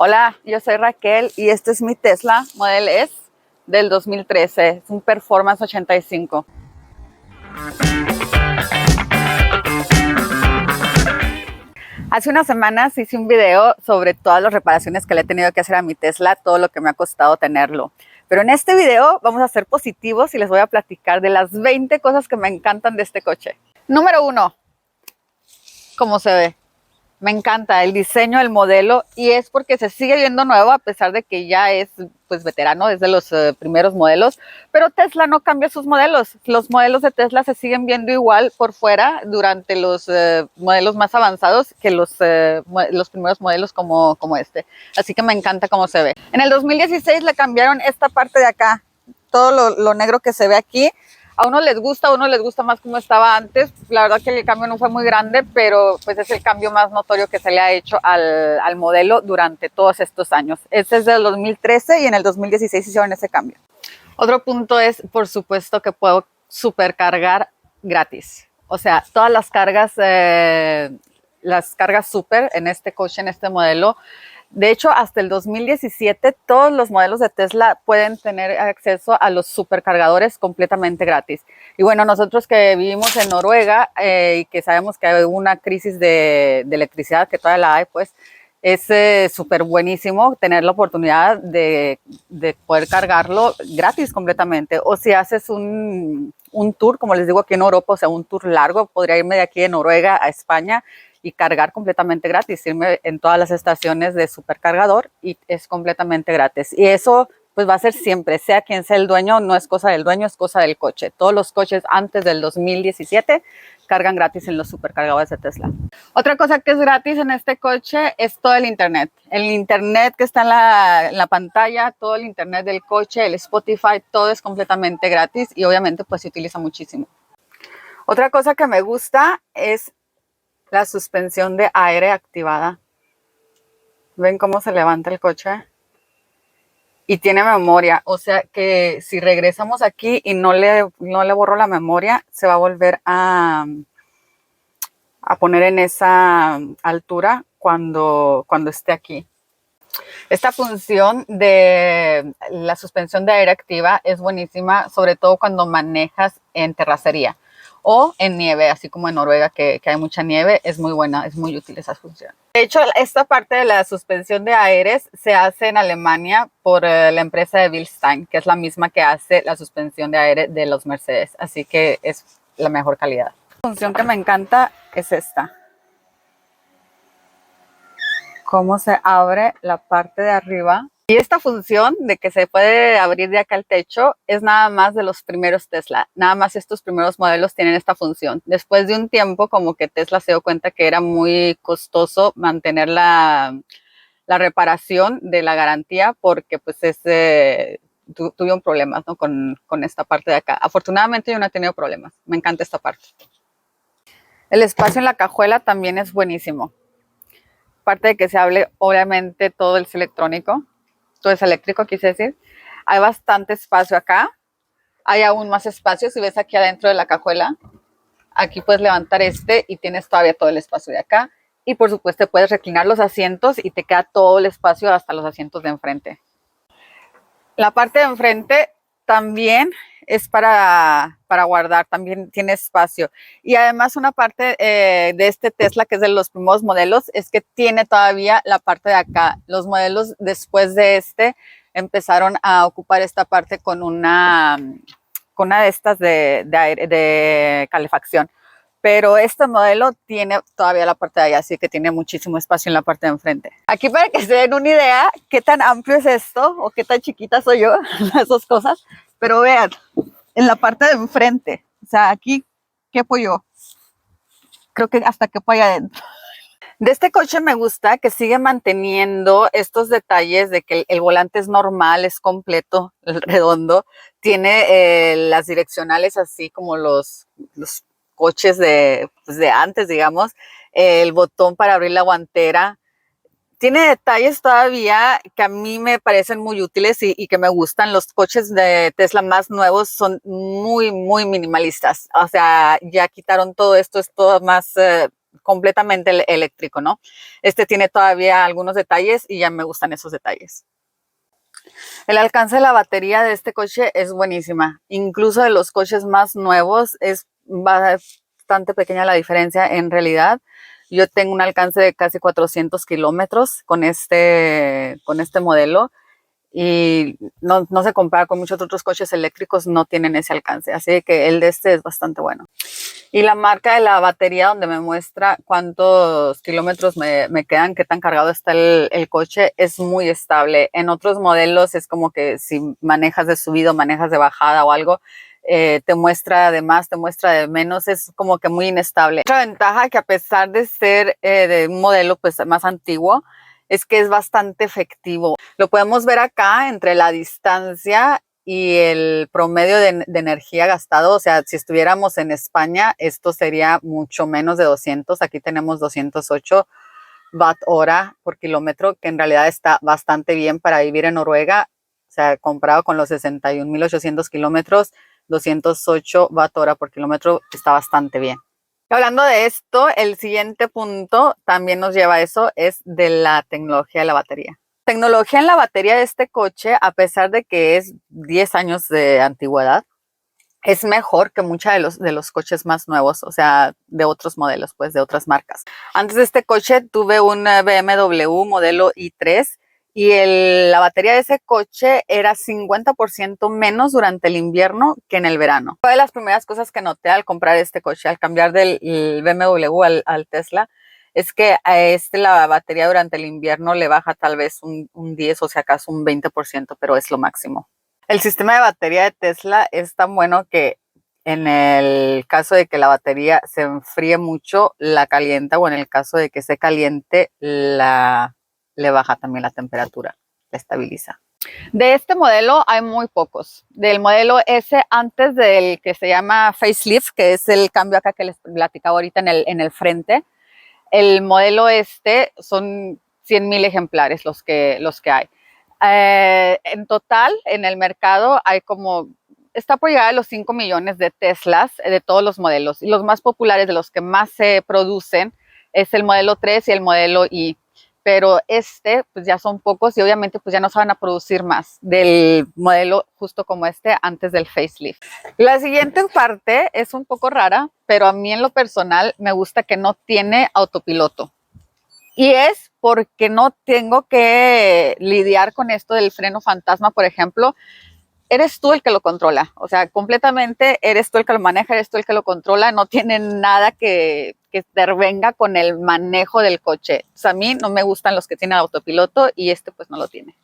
Hola, yo soy Raquel y este es mi Tesla Model S del 2013. Es un Performance 85. Hace unas semanas hice un video sobre todas las reparaciones que le he tenido que hacer a mi Tesla, todo lo que me ha costado tenerlo. Pero en este video vamos a ser positivos y les voy a platicar de las 20 cosas que me encantan de este coche. Número 1, cómo se ve. Me encanta el diseño del modelo y es porque se sigue viendo nuevo a pesar de que ya es pues veterano, es de los primeros modelos, pero Tesla no cambia sus modelos. Los modelos de Tesla se siguen viendo igual por fuera durante los modelos más avanzados que los primeros modelos como este. Así que me encanta cómo se ve. En el 2016 le cambiaron esta parte de acá, todo lo negro que se ve aquí. A unos les gusta más como estaba antes. La verdad que el cambio no fue muy grande, pero pues es el cambio más notorio que se le ha hecho al modelo durante todos estos años. Este es del 2013 y en el 2016 hicieron ese cambio. Otro punto es, por supuesto, que puedo supercargar gratis. O sea, todas las cargas super en este coche, en este modelo. De hecho, hasta el 2017, todos los modelos de Tesla pueden tener acceso a los supercargadores completamente gratis. Y bueno, nosotros que vivimos en Noruega y que sabemos que hay una crisis de electricidad, que todavía la hay, pues es súper buenísimo tener la oportunidad de poder cargarlo gratis completamente. O si haces un tour, como les digo aquí en Europa, o sea, un tour largo, podría irme de aquí de Noruega a España y cargar completamente gratis, irme en todas las estaciones de supercargador y es completamente gratis. Y eso pues va a ser siempre, sea quien sea el dueño, no es cosa del dueño, es cosa del coche. Todos los coches antes del 2017 cargan gratis en los supercargadores de Tesla. Otra cosa que es gratis en este coche es todo el internet. El internet que está en la pantalla, todo el internet del coche, el Spotify, todo es completamente gratis y obviamente pues se utiliza muchísimo. Otra cosa que me gusta es la suspensión de aire activada. ¿Ven cómo se levanta el coche? Y tiene memoria, o sea que si regresamos aquí y no le borro la memoria, se va a volver a poner en esa altura cuando esté aquí. Esta función de la suspensión de aire activa es buenísima, sobre todo cuando manejas en terracería o en nieve, así como en Noruega que hay mucha nieve, es muy buena, es muy útil esa función. De hecho, esta parte de la suspensión de aires se hace en Alemania por la empresa de Bilstein, que es la misma que hace la suspensión de aire de los Mercedes, así que es la mejor calidad. La función que me encanta es esta. Cómo se abre la parte de arriba. Y esta función de que se puede abrir de acá el techo es nada más de los primeros Tesla. Nada más estos primeros modelos tienen esta función. Después de un tiempo, como que Tesla se dio cuenta que era muy costoso mantener la reparación de la garantía porque pues tuvieron problemas, ¿no? con esta parte de acá. Afortunadamente yo no he tenido problemas. Me encanta esta parte. El espacio en la cajuela también es buenísimo. Aparte de que se hable, obviamente todo es electrónico. Todo es eléctrico, quise decir. Hay bastante espacio acá. Hay aún más espacio. Si ves aquí adentro de la cajuela, aquí puedes levantar y tienes todavía todo el espacio de acá. Y por supuesto puedes reclinar los asientos y te queda todo el espacio hasta los asientos de enfrente. La parte de enfrente también es para guardar, también tiene espacio. Y además una parte de este Tesla, que es de los primeros modelos, es que tiene todavía la parte de acá. Los modelos después de empezaron a ocupar esta parte con una de estas de calefacción. Pero este modelo tiene todavía la parte de allá, así que tiene muchísimo espacio en la parte de enfrente. Aquí para que se den una idea qué tan amplio es esto o qué tan chiquita soy yo, las dos cosas. Pero vean, en la parte de enfrente, o sea, aquí quepo yo. Creo que hasta quepo allá adentro. De este coche me gusta que sigue manteniendo estos detalles de que el volante es normal, es completo, redondo. Tiene las direccionales así como los coches de antes, digamos. El botón para abrir la guantera. Tiene detalles todavía que a mí me parecen muy útiles y que me gustan. Los coches de Tesla más nuevos son muy, muy minimalistas. O sea, ya quitaron todo esto, es todo más completamente eléctrico, ¿no? Este tiene todavía algunos detalles y ya me gustan esos detalles. El alcance de la batería de este coche es buenísima. Incluso de los coches más nuevos es bastante pequeña la diferencia en realidad. Yo tengo un alcance de casi 400 kilómetros con este modelo y no se compara con muchos otros coches eléctricos, no tienen ese alcance. Así que el de este es bastante bueno. Y la marca de la batería donde me muestra cuántos kilómetros me quedan, qué tan cargado está el coche, es muy estable. En otros modelos es como que si manejas de subida o manejas de bajada o algo, te muestra de más, te muestra de menos, es como que muy inestable. Otra ventaja que a pesar de ser de un modelo pues más antiguo, es que es bastante efectivo. Lo podemos ver acá entre la distancia y el promedio de energía gastado. O sea, si estuviéramos en España, esto sería mucho menos de 200. Aquí tenemos 208 watt hora por kilómetro, que en realidad está bastante bien para vivir en Noruega. O sea, comparado con los 61.800 kilómetros, 208 watt hora por kilómetro está bastante bien. Hablando de esto, el siguiente punto también nos lleva a eso, es de la tecnología de la batería. Tecnología en la batería de este coche, a pesar de que es 10 años de antigüedad, es mejor que muchos de los coches más nuevos, o sea, de otros modelos, pues de otras marcas. Antes de este coche tuve un BMW modelo i3 y la batería de ese coche era 50% menos durante el invierno que en el verano. Fue de las primeras cosas que noté al comprar este coche, al cambiar del BMW al Tesla, es que a la batería durante el invierno le baja tal vez un 10 o si acaso un 20%, pero es lo máximo. El sistema de batería de Tesla es tan bueno que en el caso de que la batería se enfríe mucho, la calienta, o en el caso de que se caliente, le baja también la temperatura, la estabiliza. De este modelo hay muy pocos. Del modelo S, antes del que se llama facelift, que es el cambio acá que les platicaba ahorita en el frente, el modelo son 100,000 ejemplares los que hay. En total, en el mercado hay está por llegar a los 5 millones de Teslas de todos los modelos. Y los más populares, de los que más se producen, es el modelo 3 y el modelo I. Pero pues ya son pocos y obviamente pues ya no se van a producir más del modelo justo como antes del facelift. La siguiente parte es un poco rara, pero a mí en lo personal me gusta que no tiene autopiloto. Y es porque no tengo que lidiar con esto del freno fantasma, por ejemplo. Eres tú el que lo controla, o sea, completamente eres tú el que lo maneja, eres tú el que lo controla, no tiene nada que intervenga con el manejo del coche. O sea, a mí no me gustan los que tienen autopiloto y pues no lo tiene.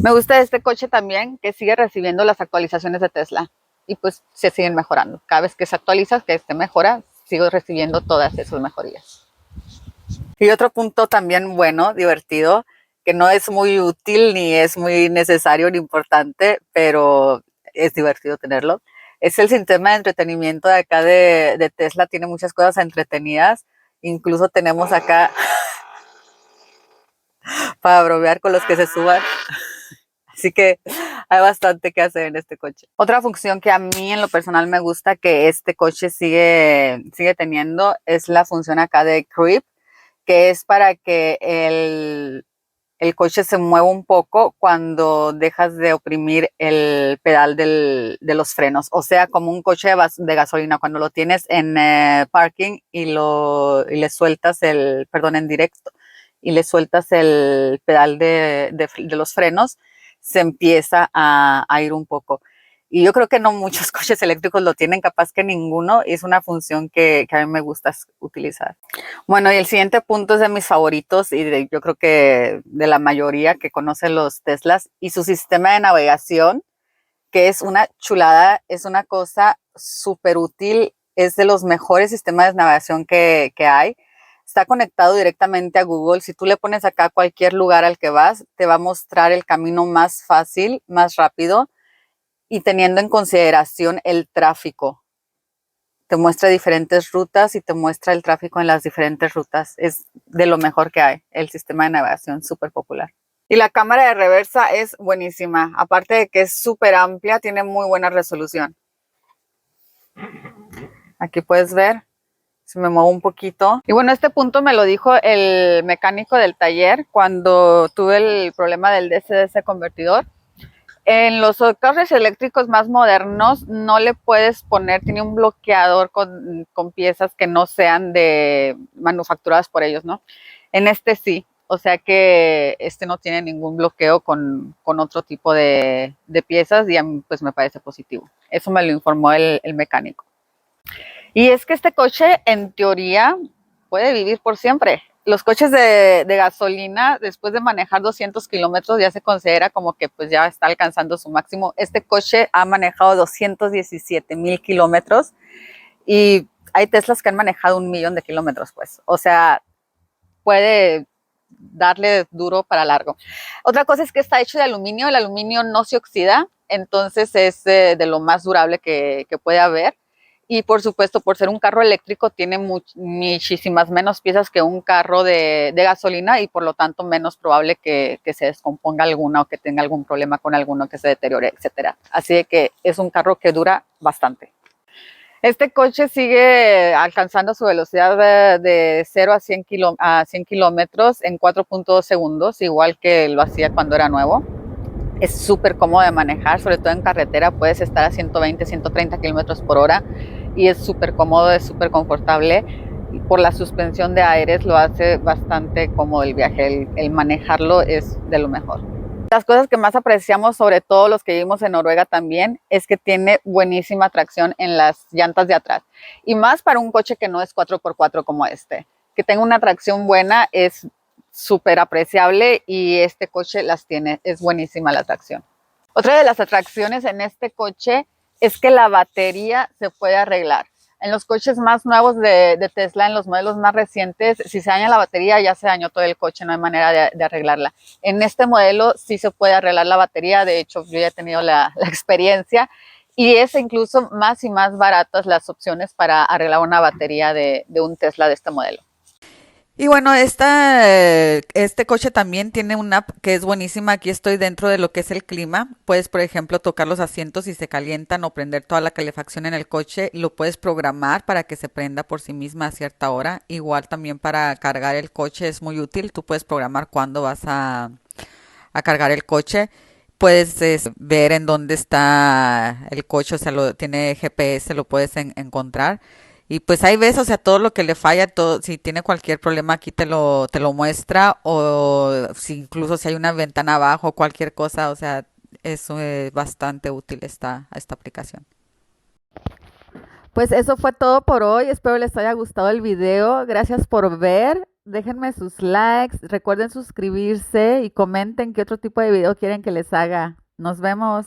Me gusta este coche también que sigue recibiendo las actualizaciones de Tesla y pues se siguen mejorando. Cada vez que se actualiza, que mejora, sigo recibiendo todas esas mejorías. Y otro punto también bueno, divertido, que no es muy útil, ni es muy necesario, ni importante, pero es divertido tenerlo, es el sistema de entretenimiento de acá de Tesla. Tiene muchas cosas entretenidas. Incluso tenemos acá para bromear con los que se suban. Así que hay bastante que hacer en este coche. Otra función que a mí en lo personal me gusta que este coche sigue teniendo es la función acá de creep, que es para que el coche se mueva un poco cuando dejas de oprimir el pedal de los frenos. O sea, como un coche de gasolina, cuando lo tienes en parking y le sueltas en directo, y le sueltas el pedal de los frenos, se empieza a ir un poco. Y yo creo que no muchos coches eléctricos lo tienen, capaz que ninguno. Y es una función que a mí me gusta utilizar. Bueno, y el siguiente punto es de mis favoritos y yo creo que de la mayoría que conoce los Teslas, y su sistema de navegación, que es una chulada, es una cosa súper útil, es de los mejores sistemas de navegación que hay. Está conectado directamente a Google. Si tú le pones acá cualquier lugar al que vas, te va a mostrar el camino más fácil, más rápido, y teniendo en consideración el tráfico. Te muestra diferentes rutas y te muestra el tráfico en las diferentes rutas. Es de lo mejor que hay, el sistema de navegación súper popular. Y la cámara de reversa es buenísima. Aparte de que es súper amplia, tiene muy buena resolución. Aquí puedes ver se me mueve un poquito. Y bueno, este punto me lo dijo el mecánico del taller cuando tuve el problema del DC-DC convertidor. En los carros eléctricos más modernos no le puedes poner, tiene un bloqueador con piezas que no sean de manufacturadas por ellos, ¿no? En este sí, o sea que este no tiene ningún bloqueo con otro tipo de piezas y a mí pues me parece positivo. Eso me lo informó el mecánico. Y es que este coche en teoría puede vivir por siempre. Los coches de gasolina, después de manejar 200 kilómetros, ya se considera como que pues ya está alcanzando su máximo. Este coche ha manejado 217,000 kilómetros y hay Teslas que han manejado 1,000,000 de kilómetros, pues. O sea, puede darle duro para largo. Otra cosa es que está hecho de aluminio. El aluminio no se oxida, entonces es de lo más durable que puede haber. Y por supuesto, por ser un carro eléctrico, tiene muchísimas menos piezas que un carro de gasolina y por lo tanto menos probable que se descomponga alguna o que tenga algún problema con alguno, que se deteriore, etcétera. Así de que es un carro que dura bastante. Este coche sigue alcanzando su velocidad de 0 a 100 kilómetros en 4.2 segundos, igual que lo hacía cuando era nuevo. Es súper cómodo de manejar, sobre todo en carretera puedes estar a 120, 130 kilómetros por hora y es súper cómodo, es súper confortable. Y por la suspensión de aires lo hace bastante cómodo el viaje, el manejarlo es de lo mejor. Las cosas que más apreciamos, sobre todo los que vivimos en Noruega también, es que tiene buenísima tracción en las llantas de atrás. Y más para un coche que no es 4x4 como este. Que tenga una tracción buena es súper apreciable y este coche las tiene, es buenísima la tracción. Otra de las atracciones en este coche es que la batería se puede arreglar. En los coches más nuevos de Tesla, en los modelos más recientes, si se daña la batería ya se dañó todo el coche, no hay manera de arreglarla. En este modelo sí se puede arreglar la batería, de hecho yo ya he tenido la experiencia y es incluso más y más baratas las opciones para arreglar una batería de un Tesla de este modelo. Y bueno, este coche también tiene una app que es buenísima. Aquí estoy dentro de lo que es el clima. Puedes, por ejemplo, tocar los asientos y se calientan o prender toda la calefacción en el coche. Lo puedes programar para que se prenda por sí misma a cierta hora. Igual también para cargar el coche es muy útil. Tú puedes programar cuándo vas a cargar el coche. Puedes ver en dónde está el coche, o sea, tiene GPS, lo puedes encontrar. Y pues ahí ves, o sea, todo lo que le falla, todo, si tiene cualquier problema aquí te lo muestra, o si incluso si hay una ventana abajo, cualquier cosa, o sea, es bastante útil esta aplicación. Pues eso fue todo por hoy. Espero les haya gustado el video. Gracias por ver. Déjenme sus likes. Recuerden suscribirse y comenten qué otro tipo de video quieren que les haga. Nos vemos.